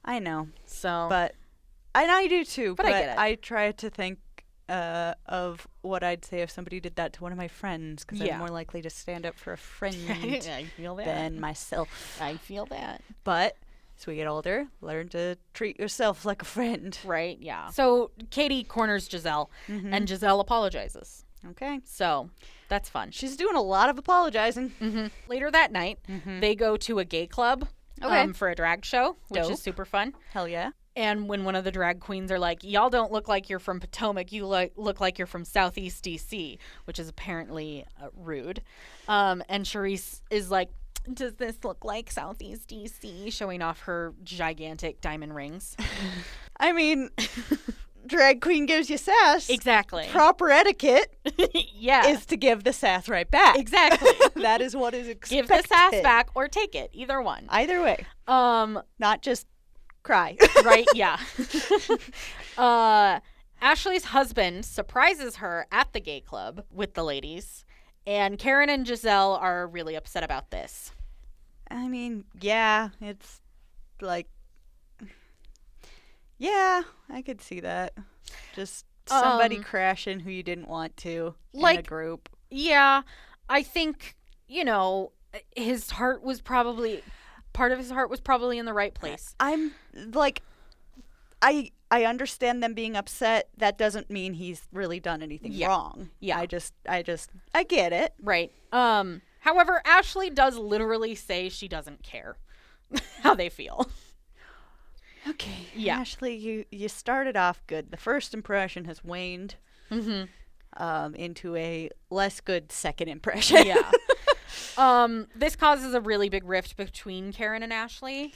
I know. So. But, and I do too. But I get it. I try to think of what I'd say if somebody did that to one of my friends, because I'm more likely to stand up for a friend I feel that. than myself. I feel that. But as we get older, learn to treat yourself like a friend. Right, yeah. So Katie corners Giselle, and Giselle apologizes. Okay. So that's fun. She's doing a lot of apologizing. Later that night, they go to a gay club for a drag show, which is super fun. Hell yeah. And when one of the drag queens are like, y'all don't look like you're from Potomac, you look like you're from Southeast DC, which is apparently rude. And Charisse is like, does this look like Southeast DC? Showing off her gigantic diamond rings. I mean, drag queen gives you sass. Exactly. Proper etiquette yeah. is to give the sass right back. Exactly. That is what is expected. Give the sass back or take it. Either one. Either way. Not just cry. Right, yeah. Ashley's husband surprises her at the gay club with the ladies, and Karen and Giselle are really upset about this. I mean, yeah, it's like, yeah, I could see that. Just somebody crashing who you didn't want to in a group. Yeah, I think, his heart was probably... Part of his heart was probably in the right place. I'm like, I understand them being upset. That doesn't mean he's really done anything wrong. Yeah. I get it. Right. However, Ashley does literally say she doesn't care how they feel. Okay. Yeah. Ashley, you started off good. The first impression has waned into a less good second impression. Yeah. This causes a really big rift between Karen and Ashley.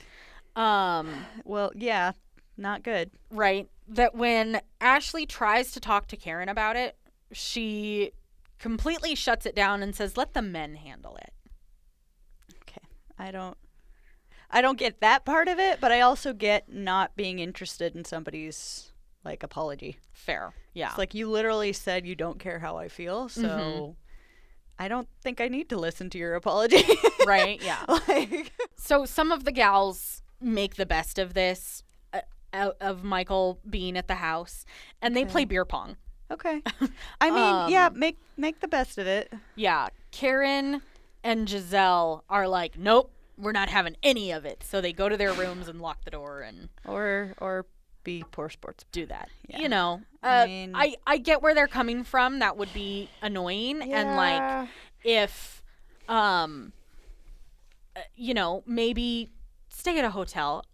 Well, yeah, not good. Right. That when Ashley tries to talk to Karen about it, she completely shuts it down and says, let the men handle it. Okay. I don't get that part of it, but I also get not being interested in somebody's, like, apology. Fair. Yeah. It's like you literally said you don't care how I feel, so... I don't think I need to listen to your apology. Right, yeah. So some of the gals make the best of this, of Michael being at the house, and they play beer pong. Okay. I mean, yeah, make the best of it. Yeah. Karen and Giselle are like, nope, we're not having any of it. So they go to their rooms and lock the door and... Or be poor sports. Do that. Yeah. I mean, I get where they're coming from. That would be annoying. Yeah. And like if maybe stay at a hotel,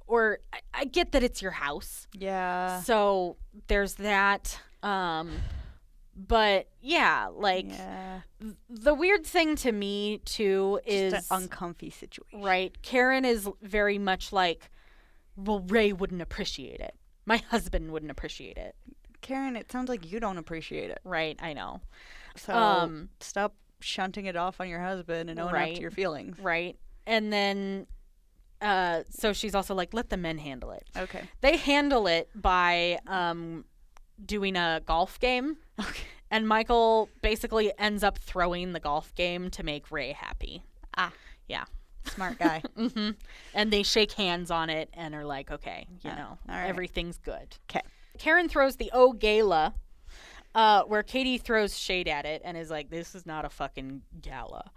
or I get that it's your house. Yeah. So there's that. But yeah, like the weird thing to me too is just an uncomfy situation. Right. Karen is very much like, well, Ray wouldn't appreciate it. My husband wouldn't appreciate it. Karen, it sounds like you don't appreciate it. Right, I know. So stop shunting it off on your husband and own up to your feelings. Right. And then, so she's also like, let the men handle it. Okay. They handle it by doing a golf game. Okay. And Michael basically ends up throwing the golf game to make Ray happy. Ah. Yeah. Smart guy. Mm-hmm. And they shake hands on it and are like, okay, all right. everything's good. Okay. Karen throws the "Oh Gala," where Katie throws shade at it and is like, this is not a fucking gala.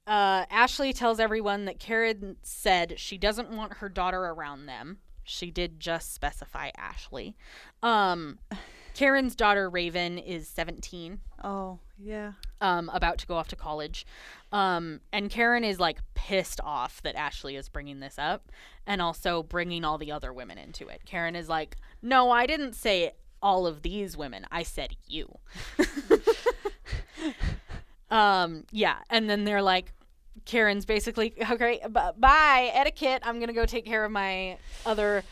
Ashley tells everyone that Karen said she doesn't want her daughter around them. She did just specify Ashley. Karen's daughter, Raven, is 17. Oh, yeah. About to go off to college. And Karen is, like, pissed off that Ashley is bringing this up and also bringing all the other women into it. Karen is like, no, I didn't say all of these women. I said you. Yeah. And then they're like, Karen's basically, okay, bye, etiquette. I'm going to go take care of my other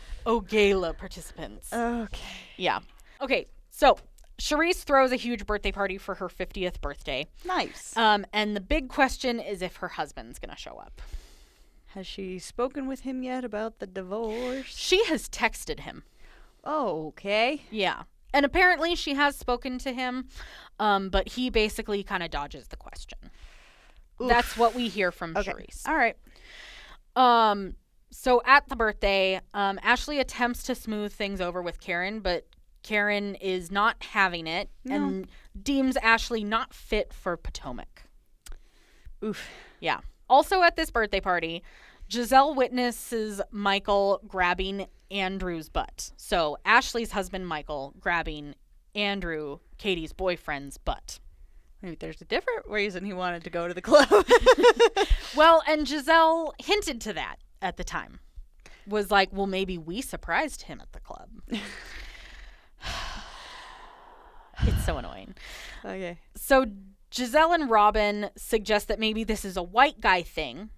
Gala participants. Okay. Yeah. Okay, so Charisse throws a huge birthday party for her 50th birthday. Nice. And the big question is if her husband's going to show up. Has she spoken with him yet about the divorce? She has texted him. Oh, okay. Yeah. And apparently she has spoken to him, but he basically kind of dodges the question. Oof. That's what we hear from Charisse. All right. So at the birthday, Ashley attempts to smooth things over with Karen, but Karen is not having it and deems Ashley not fit for Potomac. Oof. Yeah. Also at this birthday party, Giselle witnesses Michael grabbing Andrew's butt. So Ashley's husband, Michael, grabbing Andrew, Katie's boyfriend's butt. Maybe there's a different reason he wanted to go to the club. Well, and Giselle hinted to that at the time. Was like, well, maybe we surprised him at the club. It's so annoying. Okay. So Giselle and Robin suggest that maybe this is a white guy thing.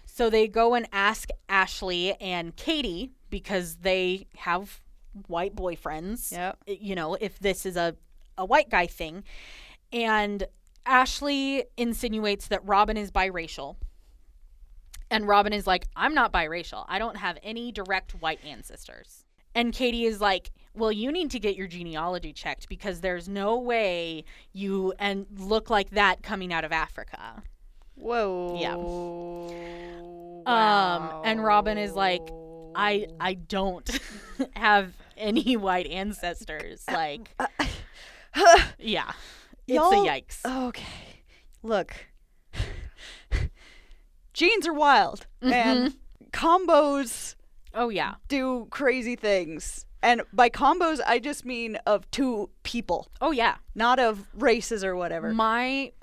So they go and ask Ashley and Katie, because they have white boyfriends, you know, if this is a white guy thing. And Ashley insinuates that Robin is biracial. And Robin is like, I'm not biracial. I don't have any direct white ancestors. And Katie is like, well, you need to get your genealogy checked because there's no way you look like that coming out of Africa. Whoa. Yeah. Wow. And Robin is like, I don't have any white ancestors. Like, yeah. It's a yikes. Okay. Look. Genes are wild. And combos do crazy things. And by combos, I just mean of two people. Oh, yeah. Not of races or whatever. My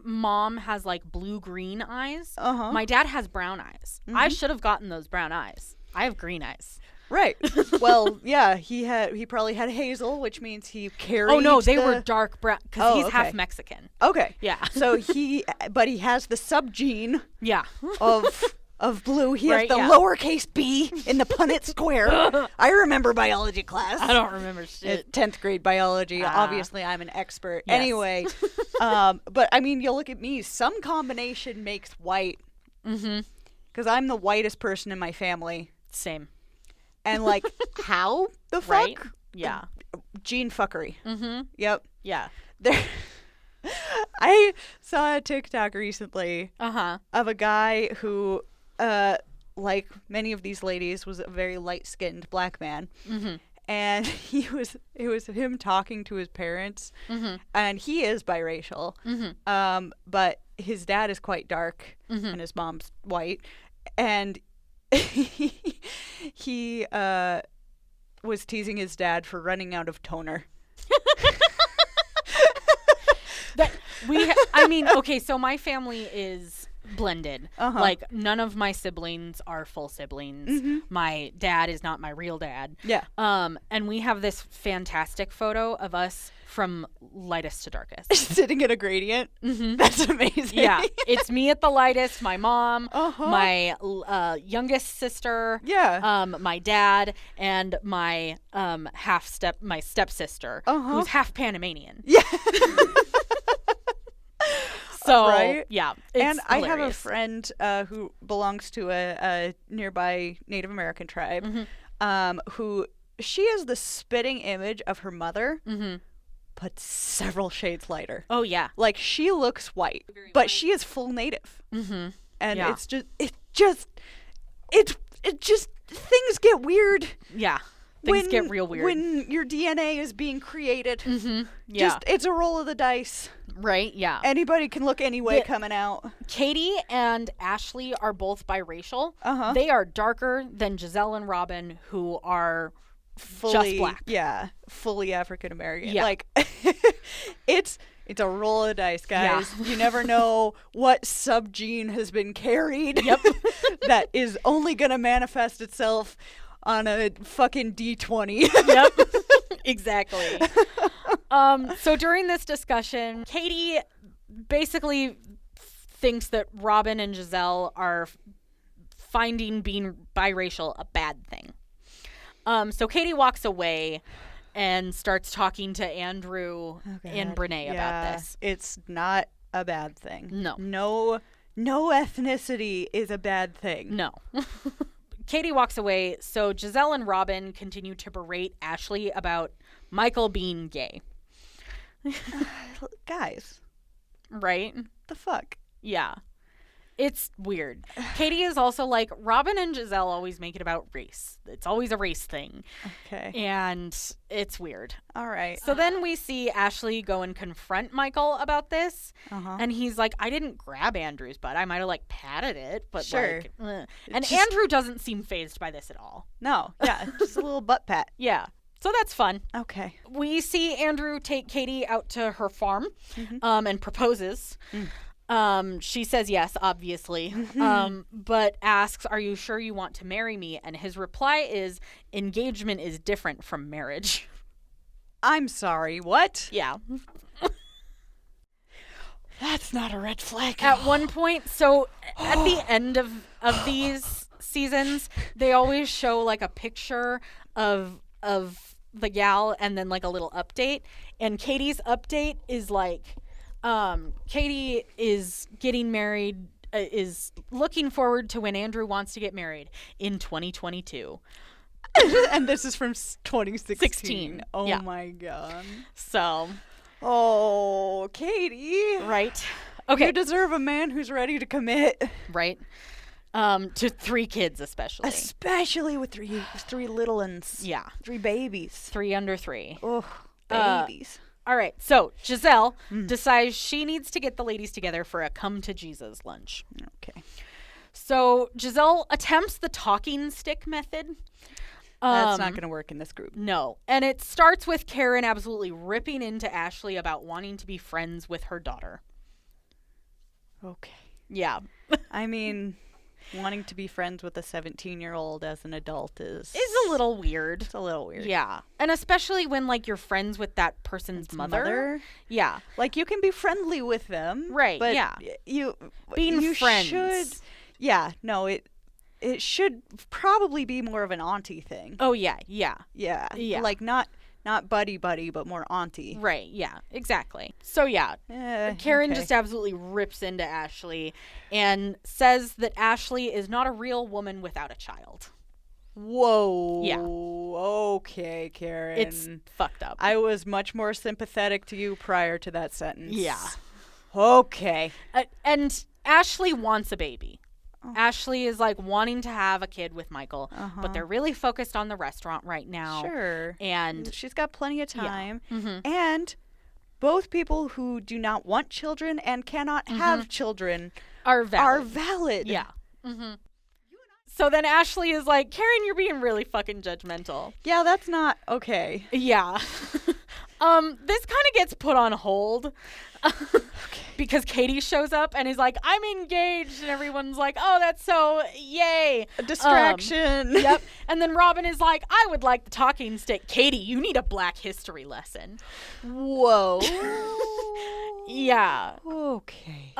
mom has, like, blue-green eyes. Uh-huh. My dad has brown eyes. I should have gotten those brown eyes. I have green eyes. Right. Well, yeah, he probably had hazel, which means he carried. Oh no, they were dark brown because he's half Mexican. Okay. Yeah. So he has the subgene. Yeah. Of blue. He has the lowercase b in the Punnett square. I remember biology class. I don't remember shit. 10th grade biology. Obviously, I'm an expert. Yes. Anyway, but I mean, you look at me. Some combination makes white. Mm-hmm. Because I'm the whitest person in my family. Same. And, like, how the fuck? Right? Yeah. Gene fuckery. Mm-hmm. Yep. Yeah. I saw a TikTok recently of a guy who, like many of these ladies, was a very light-skinned black man. Mm-hmm. And it was him talking to his parents. Mm-hmm. And he is biracial. Mm-hmm. But his dad is quite dark, and his mom's white. And he was teasing his dad for running out of toner. Okay, so my family is blended. Like, none of my siblings are full siblings. Mm-hmm. My dad is not my real dad. Yeah. And we have this fantastic photo of us from lightest to darkest. Sitting in a gradient? Mm-hmm. That's amazing. Yeah. It's me at the lightest, my mom, my youngest sister, my dad, and my my stepsister, who's half Panamanian. Yeah. So, right? Yeah. And hilarious. I have a friend who belongs to a nearby Native American tribe, who she is the spitting image of her mother, but several shades lighter. Oh, yeah. Like, she looks white, but she is full native. Mm-hmm. And Yeah. it just, things get weird. Yeah. Things get real weird. When your DNA is being created. Mm-hmm. Yeah. It's a roll of the dice. Right, yeah. Anybody can look any way coming out. Katie and Ashley are both biracial. Uh-huh. They are darker than Giselle and Robin, who are Fully, just black. Yeah, fully African American. Yeah. Like, it's a roll of the dice, guys. Yeah. You never know what subgene has been carried. Yep. That is only gonna manifest itself on a fucking D20. Yep. Exactly. So during this discussion, Katie basically thinks that Robin and Giselle are finding being biracial a bad thing. So Katie walks away and starts talking to Andrew and Brene about this. It's not a bad thing. No. No ethnicity is a bad thing. No. Katie walks away, so Giselle and Robin continue to berate Ashley about Michael being gay. Guys. Right? The fuck? Yeah. It's weird. Katie is also like, Robin and Giselle always make it about race. It's always a race thing. Okay. And it's weird. All right. So then we see Ashley go and confront Michael about this. Uh-huh. And he's like, I didn't grab Andrew's butt. I might have like patted it, but sure. like, and Andrew doesn't seem fazed by this at all. No. Yeah. Just a little butt pat. Yeah. So that's fun. Okay. We see Andrew take Katie out to her farm, and proposes. She says yes, obviously, but asks, "Are you sure you want to marry me?" And his reply is, "Engagement is different from marriage." I'm sorry. What? Yeah. That's not a red flag. At one point, so at the end of these seasons, they always show like a picture of the gal and then like a little update. And Katie's update is like, Katie is getting married, is looking forward to when Andrew wants to get married in 2022. And this is from 2016. Oh yeah. My God. So. Oh, Katie. Right. Okay. You deserve a man who's ready to commit. Right. To 3 kids, especially. Especially with three little ones. Yeah. 3 babies. 3 under 3. Oh, babies. All right. So Giselle decides she needs to get the ladies together for a come to Jesus lunch. Okay. So Giselle attempts the talking stick method. That's not going to work in this group. No. And it starts with Karen absolutely ripping into Ashley about wanting to be friends with her daughter. Okay. Yeah. I mean, wanting to be friends with a 17-year-old as an adult is a little weird. It's a little weird. Yeah. And especially when, like, you're friends with that person's mother. Yeah. Like, you can be friendly with them. Right, but yeah. You friends. should... Yeah, no, it should probably be more of an auntie thing. Oh, yeah, yeah. Yeah. Yeah. Like, not buddy, but more auntie. Right, yeah, exactly. So, yeah, Karen just absolutely rips into Ashley and says that Ashley is not a real woman without a child. Whoa. Yeah. Okay, Karen. It's fucked up. I was much more sympathetic to you prior to that sentence. Yeah. Okay. And Ashley wants a baby. Ashley is like wanting to have a kid with Michael, but they're really focused on the restaurant right now. Sure. And she's got plenty of time. Yeah. Mm-hmm. And both people who do not want children and cannot have children are valid. Yeah. Mm-hmm. So then Ashley is like, Karen, you're being really fucking judgmental. Yeah, that's not okay. Yeah. This kind of gets put on hold. Because Katie shows up and is like, I'm engaged, and everyone's like, oh, that's so yay. A distraction. Yep. And then Robin is like, I would like the talking stick. Katie, you need a Black history lesson. Whoa. Yeah. Okay.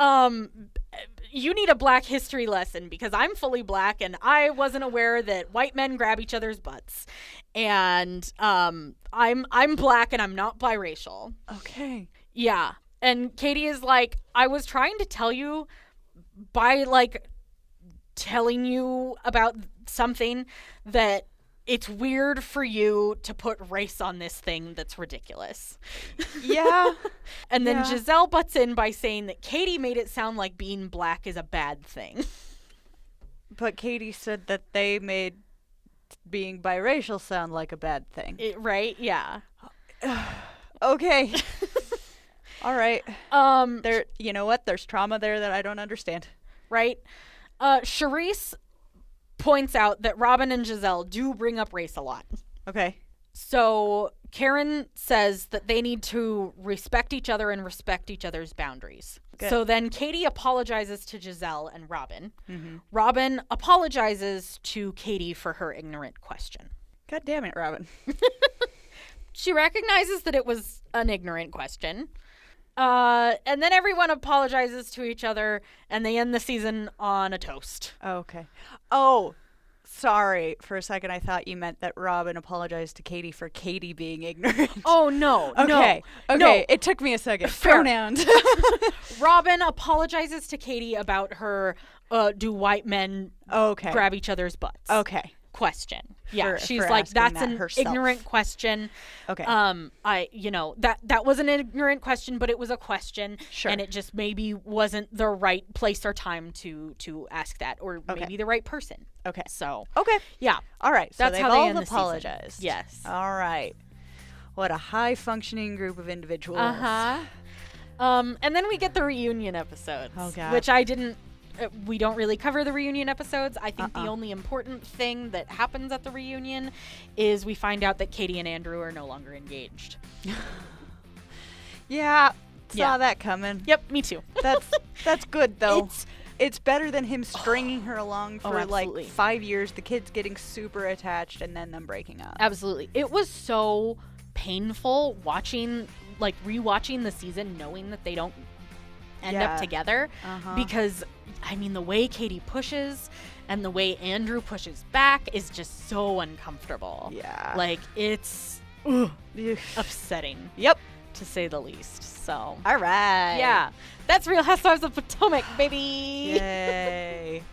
You need a Black history lesson because I'm fully Black and I wasn't aware that white men grab each other's butts. And I'm Black and I'm not biracial. Okay. Yeah. And Katie is like, I was trying to tell you by, like, telling you about something that it's weird for you to put race on this thing that's ridiculous. Yeah. And then Giselle butts in by saying that Katie made it sound like being black is a bad thing. But Katie said that they made being biracial sound like a bad thing. Right? Yeah. Okay. All right. There, you know what? There's trauma there that I don't understand. Right? Charisse points out that Robin and Giselle do bring up race a lot. Okay. So Karen says that they need to respect each other and respect each other's boundaries. Good. So then Katie apologizes to Giselle and Robin. Mm-hmm. Robin apologizes to Katie for her ignorant question. God damn it, Robin. She recognizes that it was an ignorant question. And then everyone apologizes to each other, and they end the season on a toast. Okay. Oh, sorry. For a second, I thought you meant that Robin apologized to Katie for Katie being ignorant. Oh, no. Okay. No. Okay. No. It took me a second. Fair. Pronouns. Robin apologizes to Katie about her, do white men grab each other's butts? Okay. Question. Yeah, she's for like, that's that an herself. ignorant question. Okay. That was an ignorant question, but it was a question. Sure. And it just maybe wasn't the right place or time to ask that, or maybe the right person. Okay. So. Okay. Yeah. All right. So that's they've how they all end the apologized. season. Yes. All right. What a high-functioning group of individuals. And then we get the reunion episodes. Oh, God. Which I didn't. We don't really cover the reunion episodes. I think the only important thing that happens at the reunion is we find out that Katie and Andrew are no longer engaged. Saw that coming. Yep, me too. That's good though. It's better than him stringing her along for like 5 years, the kids getting super attached and then them breaking up. Absolutely. It was so painful rewatching the season knowing that they don't end up together because I mean the way Katie pushes and the way Andrew pushes back is just so uncomfortable. Yeah. Like it's upsetting. Yep. To say the least. So. All right. Yeah. That's Real Housewives of Potomac, baby. Yay.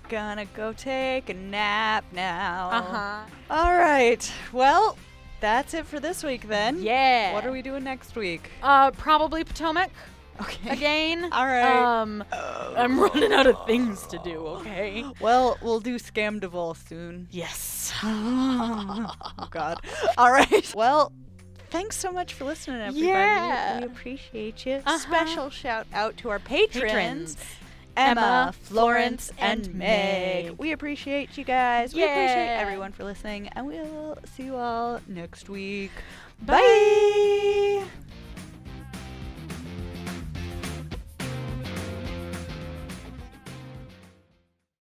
Gonna go take a nap now. All right. Well, that's it for this week then. Yeah. What are we doing next week? Probably Potomac. Okay. Again. All right. I'm running out of things to do, okay? Well, we'll do Scam Devil soon. Yes. Oh, God. All right. Well, thanks so much for listening, everybody. Yeah. We appreciate you. Special shout out to our patrons. Emma, Emma, Florence, and and Meg. Meg. We appreciate you guys. We Yeah. appreciate everyone for listening, and we'll see you all next week. Bye.